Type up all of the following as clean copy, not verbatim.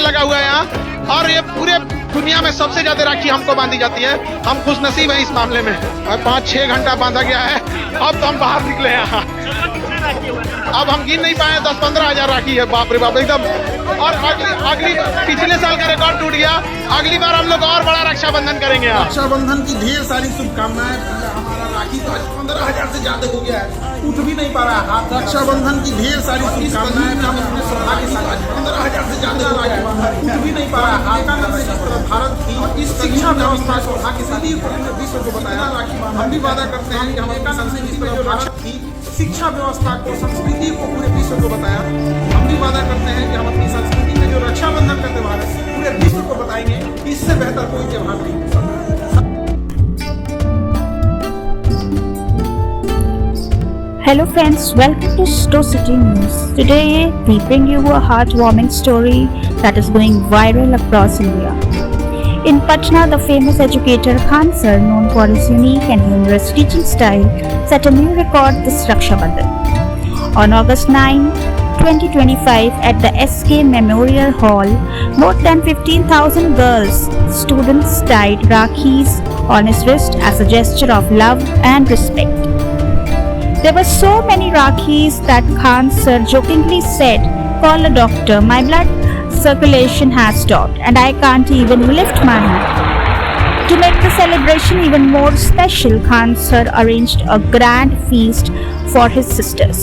पे लगा हुआ है यहाँ, और ये पूरे दुनिया में सबसे ज्यादा राखी हमको बांधी जाती है। हम खुश नसीब हैं इस मामले में। 5-6 घंटा बांधा गया है, अब तो हम बाहर निकले यहाँ। अब हम गिन नहीं पाए, 10-15 हजार राखी है। बाप रे बाप एकदम। और अगली पिछले साल का रिकॉर्ड टूट गया। अगली बार हम लोग और बड़ा रक्षाबंधन करेंगे यहाँ। रक्षाबंधन की ढेर सारी शुभकामनाएं। हमारा राखी तो आज 15,000 से ज्यादा हो गया है, उठ भी नहीं पा रहा है। रक्षाबंधन की ढेर सारी शुभकामनाएं। हम अपने सौभाग्य के साथ 15,000 से ज्यादा राखी उठ भी नहीं पा रहा है। भारत की इस शिक्षा व्यवस्था को भाग्यशाली विश्व को बताया राखी। हम भी वादा करते हैं कि हम अपनी संस्कृति में जो रक्षा की शिक्षा व्यवस्था को, संस्कृति को पूरे विश्व को बताया। हम भी वादा करते हैं कि हम अपनी संस्कृति में जो रक्षाबंधन का त्योहार है पूरे विश्व को बताएंगे। इससे बेहतर कोई त्योहार नहीं हो सकता। Hello friends, welcome to Sto City News. Today we bring you a heartwarming story that is going viral across India. In Patna, the famous educator Khan Sir, known for his unique and humorous teaching style, set a new record this Raksha Bandhan. On August 9, 2025, at the SK Memorial Hall, more than 15,000 girls, students tied Rakhis on his wrist as a gesture of love and respect. There were so many Rakhis that Khan Sir jokingly said, "Call a doctor, my blood circulation has stopped and I can't even lift my hand." To make the celebration even more special, Khan Sir arranged a grand feast for his sisters,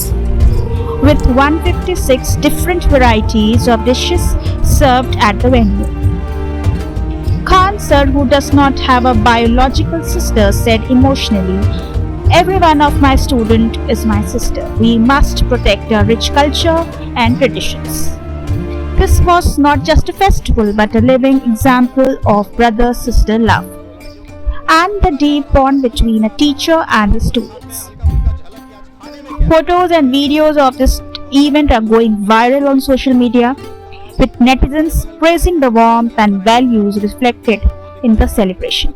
with 156 different varieties of dishes served at the venue. Khan Sir, who does not have a biological sister, said emotionally, "Every one of my student is my sister. We must protect our rich culture and traditions." This was not just a festival but a living example of brother-sister love and the deep bond between a teacher and his students. Photos and videos of this event are going viral on social media, with netizens praising the warmth and values reflected in the celebration.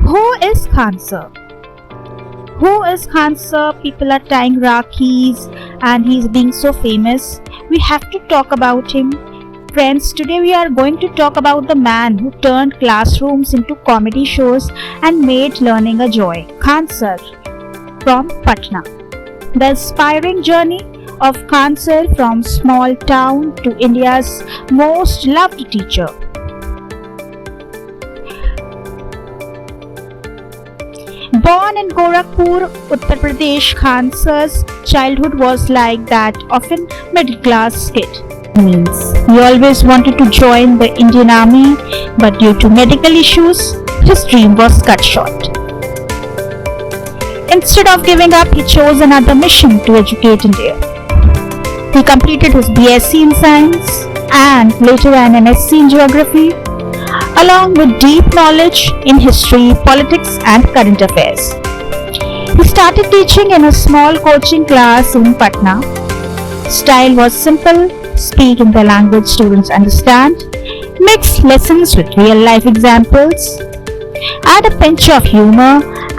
Who is Khan Sir? Who is Khan Sir? People are tying Rakhis and he's being so famous. We have to talk about him. Friends, today we are going to talk about the man who turned classrooms into comedy shows and made learning a joy. Khan Sir from Patna. The inspiring journey of Khan Sir from small town to India's most loved teacher. Born in Gorakhpur, Uttar Pradesh, Khan Sir's childhood was like that of a middle-class kid. He always wanted to join the Indian Army, but due to medical issues, his dream was cut short. Instead of giving up, he chose another mission to educate India. He completed his BSc in Science and later an MSc in Geography, along with deep knowledge in history, politics and current affairs. He started teaching in a small coaching class in Patna. Style was simple, speak in the language students understand, mix lessons with real life examples, add a pinch of humor,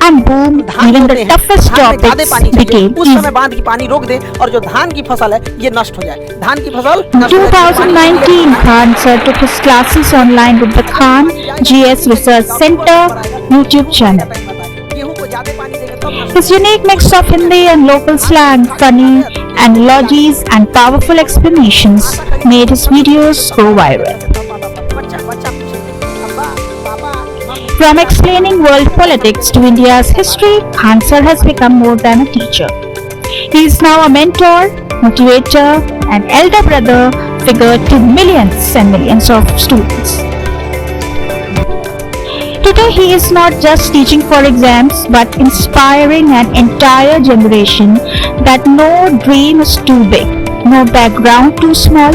and boom, even the toughest topics became उस समय बांध की पानी रोक दे और जो धान की फसल है ये नष्ट हो जाए। धान की फसल 2019, Khan Sir took his classes online with the Khan GS Research Center YouTube channel. His unique mix of Hindi and local slang, funny analogies and powerful explanations made his videos go viral. From explaining world politics to India's history, Khan Sir has become more than a teacher. He is now a mentor, motivator, and elder brother figure to millions and millions of students. Today he is not just teaching for exams but inspiring an entire generation that no dream is too big, no background too small.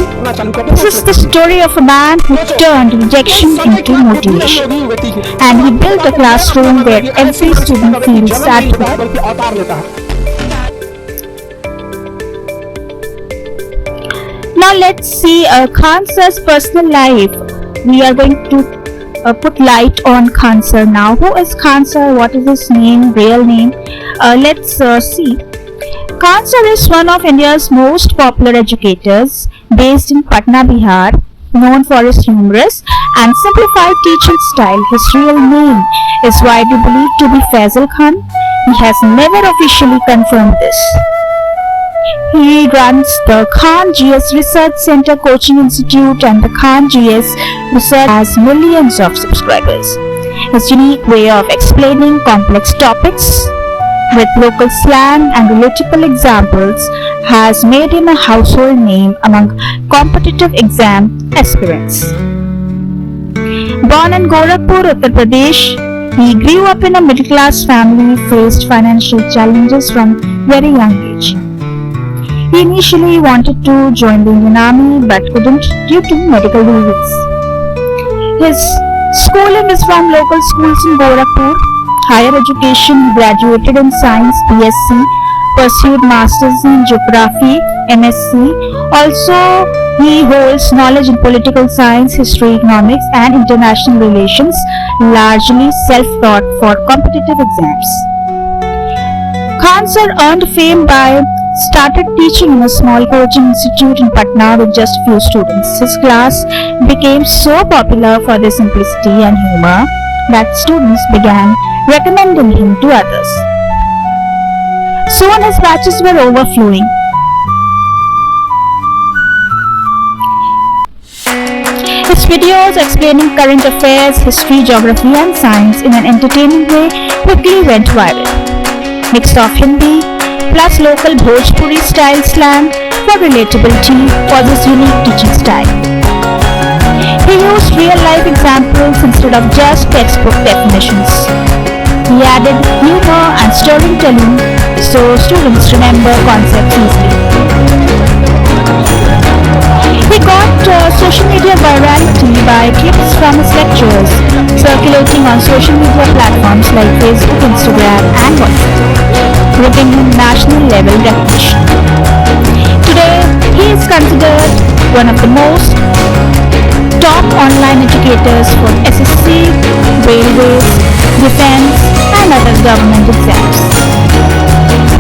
This is the story of a man who turned rejection into motivation, and he built a classroom where every student feels at home. Now let's see Khan Sir's personal life. We are going to put light on Khan Sir now. Who is Khan Sir? What is his name, real name? Let's see. Khan Sir is one of India's most popular educators based in Patna, Bihar, known for his humorous and simplified teaching style. His real name is widely believed to be Faisal Khan. He has never officially confirmed this. He runs the Khan GS Research Center Coaching Institute, and the Khan GS Research has millions of subscribers. His unique way of explaining complex topics with local slang and relatable examples has made him a household name among competitive exam aspirants. Born in Gorakhpur, Uttar Pradesh, he grew up in a middle-class family, faced financial challenges from very young age. He initially wanted to join the Indian Army but couldn't due to medical reasons. His schooling is from local schools in Gorakhpur. Higher education, he graduated in Science, BSc, pursued Masters in Geography, MSc. Also, he holds knowledge in political science, history, economics and international relations, largely self-taught for competitive exams. Khan Sir earned fame by started teaching in a small coaching institute in Patna with just few students. His class became so popular for their simplicity and humor that students began recommending him to others. Soon his batches were overflowing. His videos explaining current affairs, history, geography and science in an entertaining way quickly went viral. Mix of Hindi plus local Bhojpuri style slang for relatability was his unique teaching style. He used real life examples instead of just textbook definitions. He added humor and storytelling so students remember concepts easily. He got social media virality by clips from his lectures circulating on social media platforms like Facebook, Instagram and WhatsApp, giving him national level recognition. Today, he is considered one of the most top online educators for SSC, railways, defense and other government exams.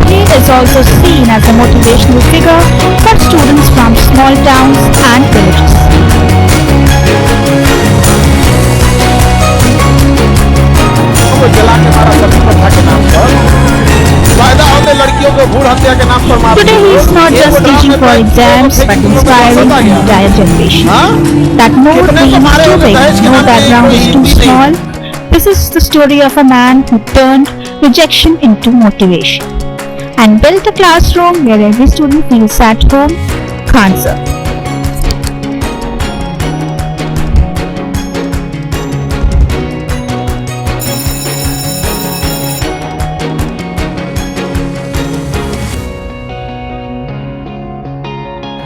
He is also seen as a motivational figure for students from small towns and villages. को जला के मारा सती के नाम पर फायदा होते लड़कियों को भूल हत्या के नाम पर मार Today he is not just teaching for exams but inspiring the entire generation. That no dream is too big, no background is too small. This is the story of a man who turned rejection into motivation and built a classroom where every student feels at home. Khan Sir.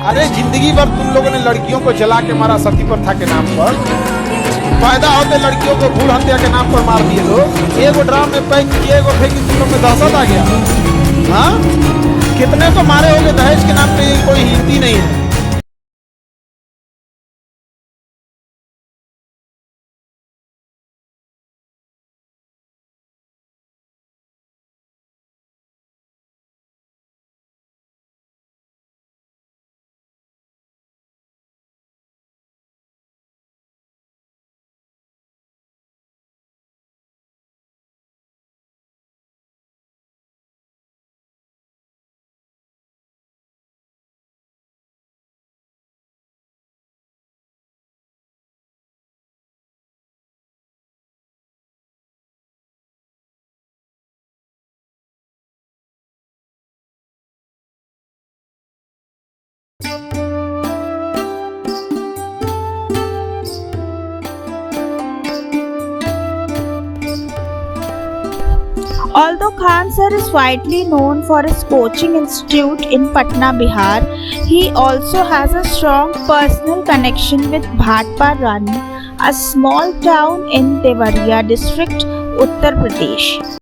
अरे जिंदगी भर तुम लोगों ने लड़कियों को जला के मारा सती प्रथा के नाम पर फायदा होते लड़कियों को भूल हत्या के नाम पर मार दिए लोग। एगो ड्राम में पैक किए एगो फेंकी तुम लोग में दहशत आ गया। हाँ, कितने को मारे होंगे दहेज के नाम पे, कोई हिंदी नहीं है। Although Khan Sir is widely known for his coaching institute in Patna, Bihar, he also has a strong personal connection with Bhatpar Rani, a small town in Devariya district, Uttar Pradesh.